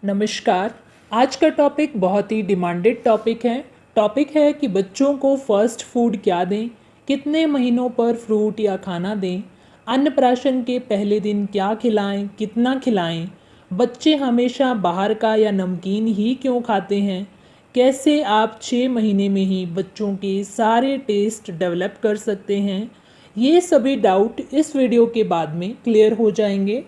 नमस्कार। आज का टॉपिक बहुत ही डिमांडेड टॉपिक है कि बच्चों को फर्स्ट फूड क्या दें, कितने महीनों पर फ्रूट या खाना दें, अन्नप्राशन के पहले दिन क्या खिलाएं, कितना खिलाएं, बच्चे हमेशा बाहर का या नमकीन ही क्यों खाते हैं, कैसे आप 6 महीने में ही बच्चों के सारे टेस्ट डेवलप कर सकते हैं। ये सभी डाउट इस वीडियो के बाद में क्लियर हो जाएंगे।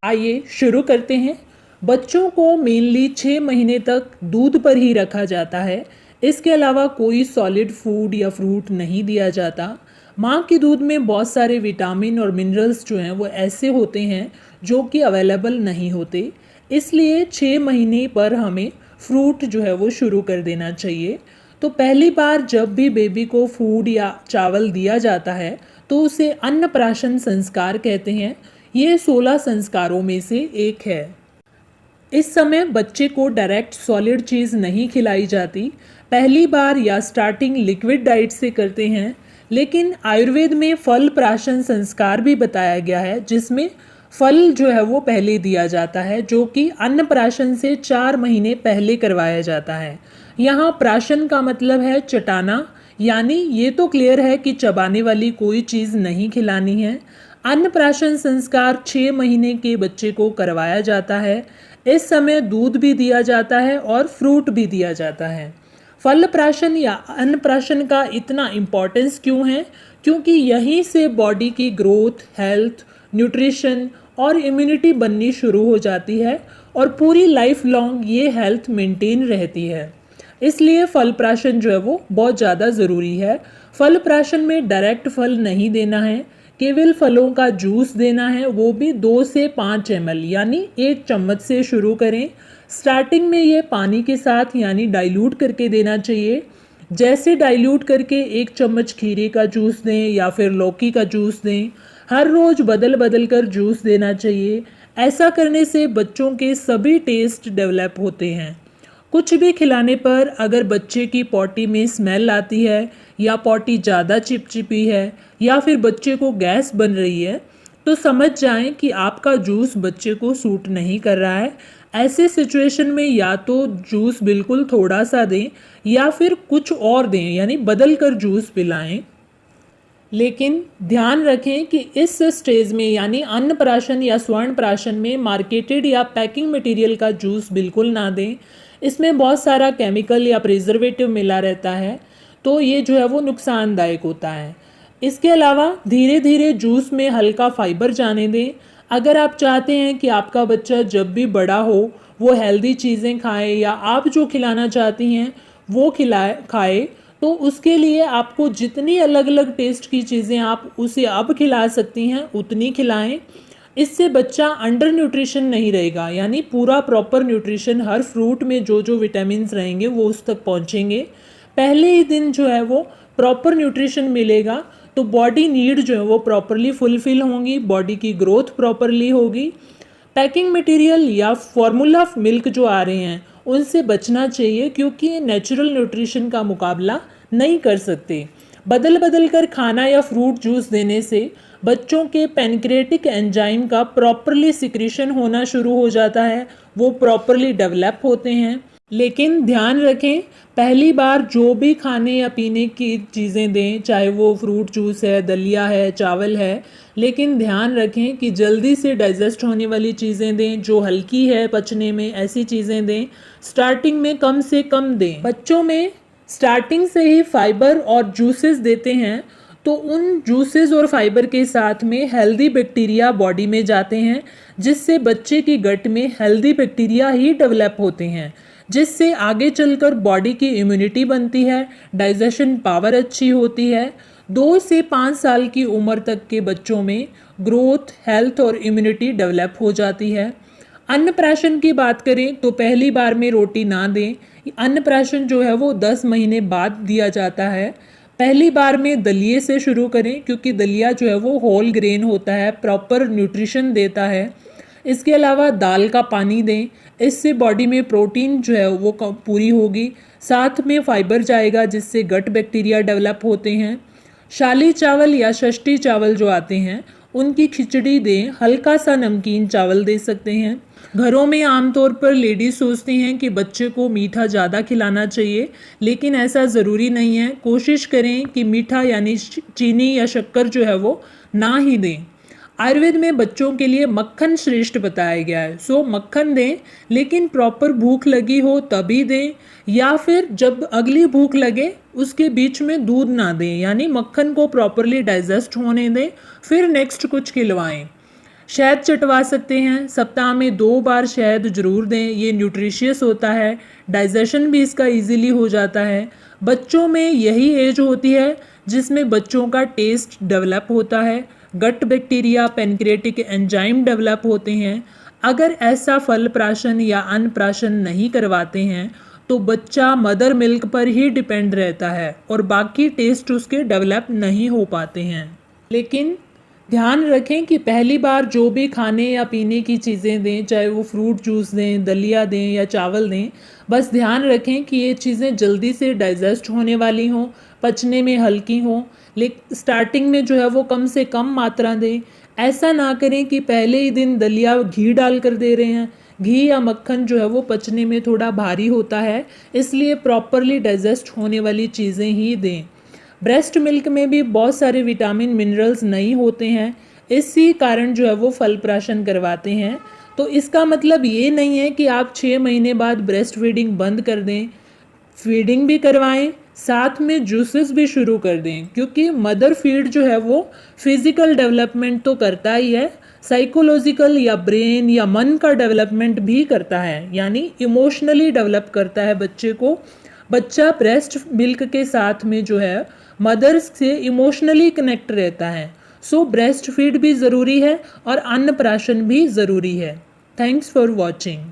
आइए शुरू करते हैं। बच्चों को मेनली 6 महीने तक दूध पर ही रखा जाता है। इसके अलावा कोई सॉलिड फूड या फ्रूट नहीं दिया जाता। माँ के दूध में बहुत सारे विटामिन और मिनरल्स जो हैं वो ऐसे होते हैं जो कि अवेलेबल नहीं होते, इसलिए 6 महीने पर हमें फ्रूट जो है वो शुरू कर देना चाहिए। तो पहली बार जब भी बेबी को फूड या चावल दिया जाता है तो उसे अन्नप्राशन संस्कार कहते हैं। ये 16 संस्कारों में से एक है। इस समय बच्चे को डायरेक्ट सॉलिड चीज़ नहीं खिलाई जाती। पहली बार या स्टार्टिंग लिक्विड डाइट से करते हैं, लेकिन आयुर्वेद में फल प्राशन संस्कार भी बताया गया है, जिसमें फल जो है वो पहले दिया जाता है, जो कि अन्न प्राशन से 4 महीने पहले करवाया जाता है। यहाँ प्राशन का मतलब है चटाना, यानी ये तो क्लियर है कि चबाने वाली कोई चीज़ नहीं खिलानी है। अन्नप्राशन संस्कार 6 महीने के बच्चे को करवाया जाता है। इस समय दूध भी दिया जाता है और फ्रूट भी दिया जाता है। फल प्राशन या अन्नप्राशन का इतना इम्पोर्टेंस क्यों है? क्योंकि यहीं से बॉडी की ग्रोथ, हेल्थ, न्यूट्रिशन और इम्यूनिटी बननी शुरू हो जाती है और पूरी लाइफ लॉन्ग ये हेल्थ मेंटेन रहती है। इसलिए फल प्राशन जो है वो बहुत ज़्यादा ज़रूरी है। फल प्राशन में डायरेक्ट फल नहीं देना है, केवल फलों का जूस देना है, वो भी 2 से 5 ml यानी 1 चम्मच से शुरू करें। स्टार्टिंग में ये पानी के साथ यानी डाइल्यूट करके देना चाहिए। जैसे डाइल्यूट करके 1 चम्मच खीरे का जूस दें या फिर लौकी का जूस दें। हर रोज़ बदल बदल कर जूस देना चाहिए। ऐसा करने से बच्चों के सभी टेस्ट डेवलप होते हैं। कुछ भी खिलाने पर अगर बच्चे की पॉटी में स्मेल आती है या पॉटी ज़्यादा चिपचिपी है या फिर बच्चे को गैस बन रही है, तो समझ जाएं कि आपका जूस बच्चे को सूट नहीं कर रहा है। ऐसे सिचुएशन में या तो जूस बिल्कुल थोड़ा सा दें या फिर कुछ और दें, यानी बदल कर जूस पिलाएं। लेकिन ध्यान रखें कि इस स्टेज में यानी अन्नप्राशन या स्वर्ण प्राशन में मार्केटेड या पैकिंग मटेरियल का जूस बिल्कुल ना दें। इसमें बहुत सारा केमिकल या प्रिजर्वेटिव मिला रहता है, तो ये जो है वो नुकसानदायक होता है। इसके अलावा धीरे धीरे जूस में हल्का फाइबर जाने दें। अगर आप चाहते हैं कि आपका बच्चा जब भी बड़ा हो वो हेल्दी चीज़ें खाए या आप जो खिलाना चाहती हैं वो खाए, तो उसके लिए आपको जितनी अलग अलग टेस्ट की चीज़ें आप उसे अब खिला सकती हैं उतनी खिलाएं। इससे बच्चा अंडर न्यूट्रिशन नहीं रहेगा, यानी पूरा प्रॉपर न्यूट्रिशन हर फ्रूट में जो जो विटामिन रहेंगे वो उस तक पहुंचेंगे। पहले ही दिन जो है वो प्रॉपर न्यूट्रिशन मिलेगा तो बॉडी नीड जो है वो प्रॉपरली फुलफिल होंगी, बॉडी की ग्रोथ प्रॉपरली होगी। पैकिंग मटेरियल या फार्मूला मिल्क जो आ रहे हैं उनसे बचना चाहिए, क्योंकि ये नेचुरल न्यूट्रिशन का मुकाबला नहीं कर सकते। बदल बदल कर खाना या फ्रूट जूस देने से बच्चों के पैनक्रियाटिक एंजाइम का प्रॉपरली सिक्रीशन होना शुरू हो जाता है, वो प्रॉपरली डेवलप होते हैं। लेकिन ध्यान रखें, पहली बार जो भी खाने या पीने की चीज़ें दें, चाहे वो फ्रूट जूस है, दलिया है, चावल है, लेकिन ध्यान रखें कि जल्दी से डाइजेस्ट होने वाली चीज़ें दें, जो हल्की है पचने में ऐसी चीज़ें दें। स्टार्टिंग में कम से कम दें। बच्चों में स्टार्टिंग से ही फाइबर और जूसेस देते हैं तो उन जूसेस और फाइबर के साथ में हेल्दी बैक्टीरिया बॉडी में जाते हैं, जिससे बच्चे की गट में हेल्दी बैक्टीरिया ही डेवलप होते हैं, जिससे आगे चलकर बॉडी की इम्यूनिटी बनती है, डाइजेशन पावर अच्छी होती है। 2 से 5 साल की उम्र तक के बच्चों में ग्रोथ, हेल्थ और इम्यूनिटी डेवलप हो जाती है। अन्नप्राशन की बात करें तो पहली बार में रोटी ना दें। अन्नप्राशन जो है वो 10 महीने बाद दिया जाता है। पहली बार में दलिए से शुरू करें, क्योंकि दलिया जो है वो होल ग्रेन होता है, प्रॉपर न्यूट्रिशन देता है। इसके अलावा दाल का पानी दें, इससे बॉडी में प्रोटीन जो है वो पूरी होगी, साथ में फाइबर जाएगा जिससे गट बैक्टीरिया डेवलप होते हैं। शाली चावल या षष्ठी चावल जो आते हैं उनकी खिचड़ी दें, हल्का सा नमकीन चावल दे सकते हैं। घरों में आमतौर पर लेडीज सोचती हैं कि बच्चे को मीठा ज़्यादा खिलाना चाहिए, लेकिन ऐसा ज़रूरी नहीं है। कोशिश करें कि मीठा यानी चीनी या शक्कर जो है वो ना ही दें। आयुर्वेद में बच्चों के लिए मक्खन श्रेष्ठ बताया गया है। सो मक्खन दें, लेकिन प्रॉपर भूख लगी हो तभी दें, या फिर जब अगली भूख लगे उसके बीच में दूध ना दें, यानी मक्खन को प्रॉपरली डाइजेस्ट होने दें, फिर नेक्स्ट कुछ खिलवाएं। शहद चटवा सकते हैं, सप्ताह में 2 बार शहद जरूर दें, ये न्यूट्रिशियस होता है, डाइजेशन भी इसका इजीली हो जाता है। बच्चों में यही एज होती है जिसमें बच्चों का टेस्ट डेवलप होता है, gut bacteria, pancreatic enzyme develop होते हैं। अगर ऐसा फल प्राशन या अन्न प्राशन नहीं करवाते हैं तो बच्चा मदर मिल्क पर ही डिपेंड रहता है और बाकी टेस्ट उसके डेवलप नहीं हो पाते हैं। लेकिन ध्यान रखें कि पहली बार जो भी खाने या पीने की चीज़ें दें, चाहे वो फ्रूट जूस दें, दलिया दें या चावल दें, बस ध्यान रखें कि ये चीज़ें जल्दी से डाइजेस्ट होने वाली हों, पचने में हल्की हों। लेकिन स्टार्टिंग में जो है वो कम से कम मात्रा दें। ऐसा ना करें कि पहले ही दिन दलिया घी डाल कर दे रहे हैं। घी या मक्खन जो है वो पचने में थोड़ा भारी होता है, इसलिए प्रॉपरली डाइजेस्ट होने वाली चीज़ें ही दें। ब्रेस्ट मिल्क में भी बहुत सारे विटामिन मिनरल्स नहीं होते हैं, इसी कारण जो है वो फल प्राशन करवाते हैं। तो इसका मतलब ये नहीं है कि आप 6 महीने बाद ब्रेस्ट फीडिंग बंद कर दें, फीडिंग भी करवाएं, साथ में जूसेस भी शुरू कर दें, क्योंकि मदर फीड जो है वो फिजिकल डेवलपमेंट तो करता ही है, साइकोलॉजिकल या ब्रेन या मन का डेवलपमेंट भी करता है, यानी इमोशनली डेवलप करता है बच्चे को। बच्चा ब्रेस्ट मिल्क के साथ में जो है मदर्स से इमोशनली कनेक्ट रहता है। सो ब्रेस्ट फीड भी ज़रूरी है और अन्न प्राशन भी ज़रूरी है। Thanks for watching.